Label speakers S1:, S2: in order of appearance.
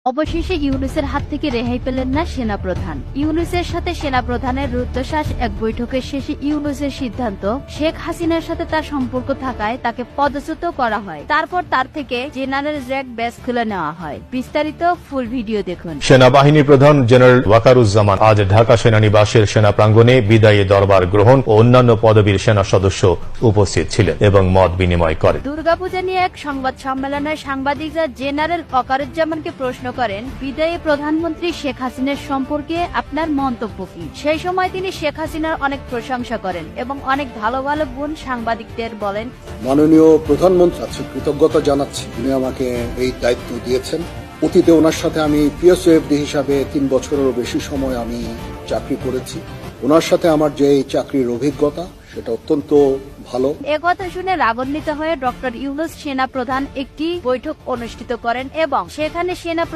S1: অবশেষে ইউনূসের হাত থেকে রেহাই পেলেন না সেনাপ্রধান। ইউনূসের সাথে সেনাপ্রধানের রুদ্ধশ্বাস এক বৈঠকের শেষে ইউনূসের সিদ্ধান্ত, শেখ হাসিনার সাথে তার সম্পর্ক থাকায় তাকে পদচ্যুত করা হয়। তারপর তার থেকে জেনারেল র্যাগ ব্যাজ খুলে নেওয়া হয়। বিস্তারিত ফুল ভিডিও দেখুন।
S2: সেনাবাহিনী প্রধান জেনারেল ওয়াকারুজ্জামান আজ ঢাকা সেনানিবাসের সেনা প্রাঙ্গণে বিদায়ী দরবার গ্রহণ ও অন্যান্য পদবীর সেনা সদস্য উপস্থিত ছিলেন এবং মত বিনিময় করেন।
S1: দুর্গাপূজা নিয়ে এক সংবাদ সম্মেলনে সাংবাদিকরা জেনারেল ওয়াকারুজ্জামানকে প্রশ্ন করেন, বিদায়ী প্রধানমন্ত্রী শেখ হাসিনার সম্পর্কে আপনার মন্তব্য কি? সেই সময় তিনি শেখ হাসিনার অনেক প্রশংসা করেন এবং অনেক ভালো ভালো গুণ সাংবাদিকদের বলেন।
S3: মাননীয় প্রধানমন্ত্রী কাছে কৃতজ্ঞতা জানাচ্ছি, তিনি আমাকে এই দায়িত্ব দিয়েছেন। অতীতে ওনার সাথে আমি পিএসওএফডি হিসাবে 3 বছরেরও বেশি সময় আমি চাকরি করেছি। ওনার সাথে আমার যে চাকরির অভিজ্ঞতা সেটা অত্যন্ত ভালো।
S1: একথা শুনে রাগান্বিত হয়ে ডক্টর ইউনূস সেনা প্রধান একটি বৈঠক অনুষ্ঠিত করেন এবং সেখানে সেনা